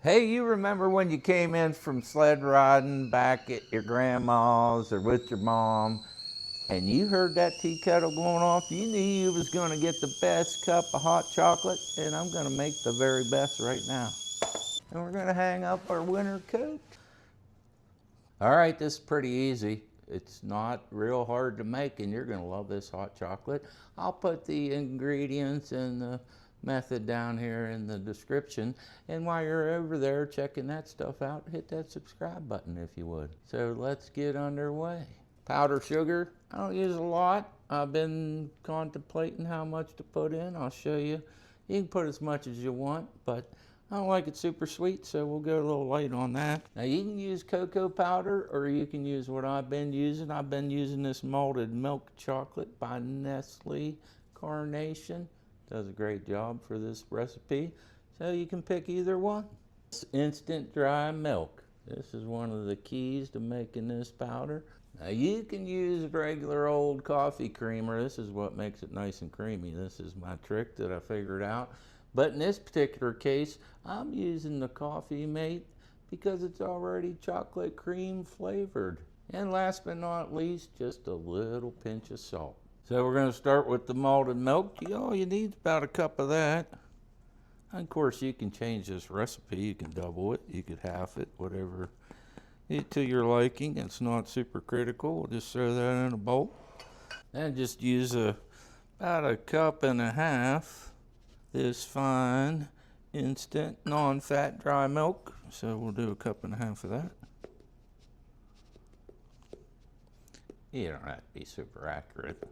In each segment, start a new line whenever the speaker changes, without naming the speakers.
Hey, you remember when you came in from sled riding back at your grandma's or with your mom and you heard that tea kettle going off? You knew you was going to get the best cup of hot chocolate, and I'm going to make the very best right now. And we're going to hang up our winter coat. All right, this is pretty easy. It's not real hard to make, and you're going to love this hot chocolate. I'll put the ingredients and the method down here in the description. And while you're over there checking that stuff out, hit that subscribe button if you would. So let's get underway. Powdered sugar, I don't use a lot. I've been contemplating how much to put in. I'll show you. You can put as much as you want, but I don't like it super sweet, so we'll go a little light on that. Now you can use cocoa powder or you can use what I've been using. I've been using this Malted Milk chocolate by Nestle Carnation. Does a great job for this recipe, so you can pick either one. Instant dry milk. This is one of the keys to making this powder. Now you can use regular old coffee creamer. This is what makes it nice and creamy. This is my trick that I figured out. But in this particular case, I'm using the Coffee Mate because it's already chocolate cream flavored. And last but not least, just a little pinch of salt. So we're going to start with the malted milk. All you need is about a cup of that. And of course, you can change this recipe. You can double it, you could half it, whatever to your liking. It's not super critical. We'll just throw that in a bowl. And just use about a cup and a half this fine instant non-fat dry milk. So we'll do a cup and a half of that. You don't have to be super accurate.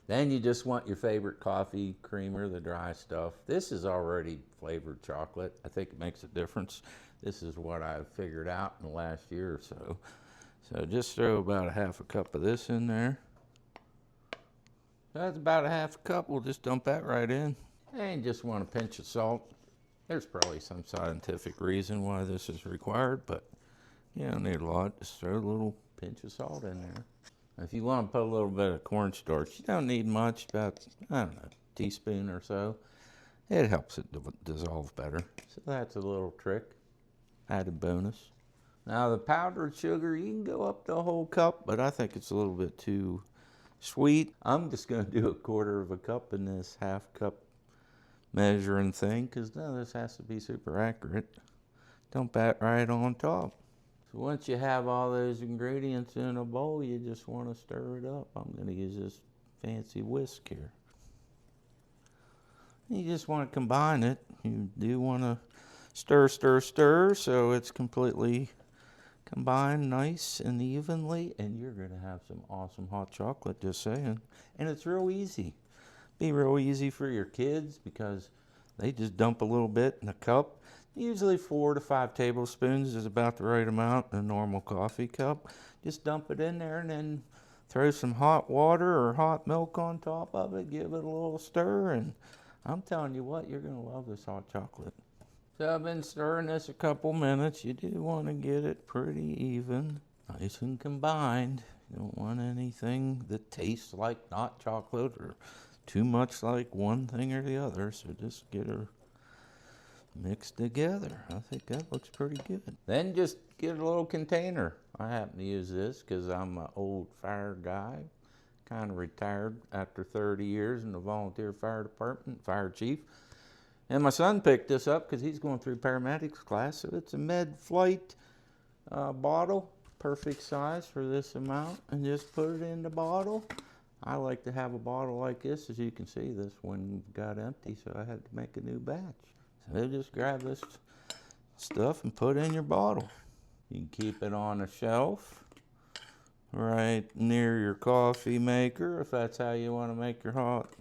Then you just want your favorite coffee creamer, the dry stuff. This is already flavored chocolate. I think it makes a difference. This is what I've figured out in the last year or so. So just throw about a half a cup of this in there. That's about a half a cup. We'll just dump that right in. And just want a pinch of salt. There's probably some scientific reason why this is required, but you don't need a lot. Just throw a little pinch of salt in there. If you want to put a little bit of cornstarch, you don't need much, about, I don't know, a teaspoon or so. It helps it dissolve better. So that's a little trick, added bonus. Now the powdered sugar, you can go up to a whole cup, but I think it's a little bit too sweet. I'm just going to do a quarter of a cup in this half cup measuring thing, because none of this has to be super accurate. Dump that right on top. So once you have all those ingredients in a bowl, you just want to stir it up. I'm going to use this fancy whisk here. You just want to combine it. You do want to stir, stir, stir, so it's completely combined nice and evenly, and you're going to have some awesome hot chocolate, just saying. And it's real easy. Be real easy for your kids because they just dump a little bit in a cup. Usually 4 to 5 tablespoons is about the right amount in a normal coffee cup. Just dump it in there and then throw some hot water or hot milk on top of it. Give it a little stir, and I'm telling you what, you're going to love this hot chocolate. So I've been stirring this a couple minutes. You do want to get it pretty even, nice and combined. You don't want anything that tastes like not chocolate or too much like one thing or the other. So just get her mixed together. I think that looks pretty good. Then just get a little container. I happen to use this because I'm an old fire guy, kind of retired after 30 years in the volunteer fire department, fire chief. And my son picked this up because he's going through paramedics class. So it's a med flight bottle, perfect size for this amount, and just put it in the bottle. I like to have a bottle like this. As you can see, this one got empty, so I had to make a new batch. So just grab this stuff and put it in your bottle. You can keep it on a shelf right near your coffee maker if that's how you want to make your hot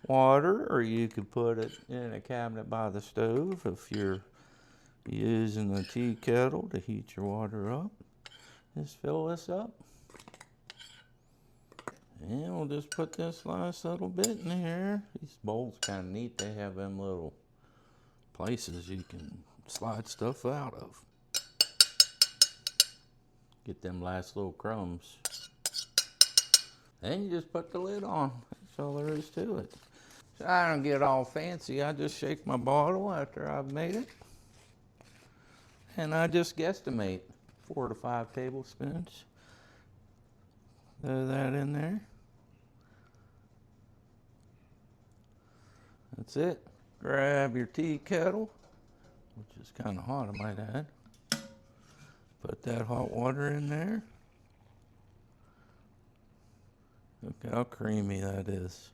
water, or you could put it in a cabinet by the stove if you're using a tea kettle to heat your water up. Just fill this up. And we'll just put this last little bit in here. These bowls kind of neat. They have them little places you can slide stuff out of. Get them last little crumbs. Then you just put the lid on. That's all there is to it. So I don't get all fancy. I just shake my bottle after I've made it. And I just guesstimate 4 to 5 tablespoons. Throw that in there. That's it. Grab your tea kettle, which is kind of hot, I might add. Put that hot water in there. Look how creamy that is.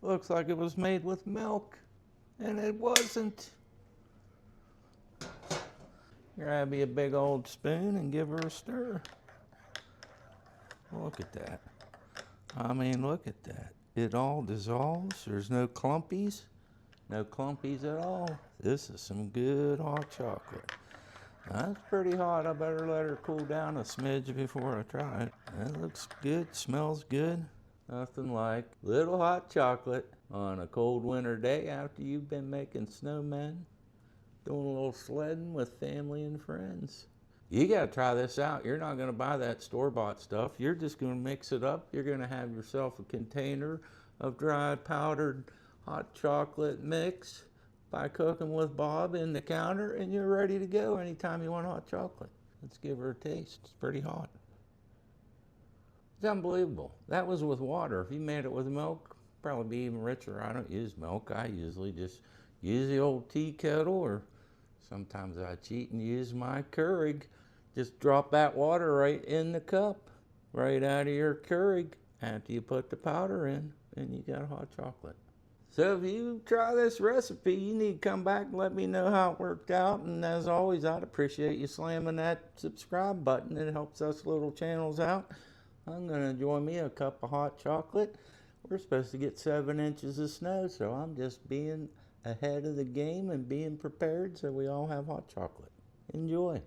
Looks like it was made with milk, and it wasn't. Grab me a big old spoon and give her a stir. Look at that. I mean, look at that. It all dissolves. There's no clumpies. No clumpies at all. This is some good hot chocolate. That's pretty hot. I better let her cool down a smidge before I try it. That looks good. Smells good. Nothing like little hot chocolate on a cold winter day after you've been making snowmen, doing a little sledding with family and friends. You gotta try this out. You're not gonna buy that store-bought stuff. You're just gonna mix it up. You're gonna have yourself a container of dried powdered hot chocolate mix by Cooking with Bob in the counter, and you're ready to go anytime you want hot chocolate. Let's give her a taste. It's pretty hot. It's unbelievable. That was with water. If you made it with milk, probably be even richer. I don't use milk. I usually just use the old tea kettle, or sometimes I cheat and use my Keurig. Just drop that water right in the cup, right out of your Keurig after you put the powder in, and you got hot chocolate. So if you try this recipe, you need to come back and let me know how it worked out. And as always, I'd appreciate you slamming that subscribe button. It helps us little channels out. I'm going to enjoy me a cup of hot chocolate. We're supposed to get 7 inches of snow, so I'm just being ahead of the game and being prepared so we all have hot chocolate. Enjoy.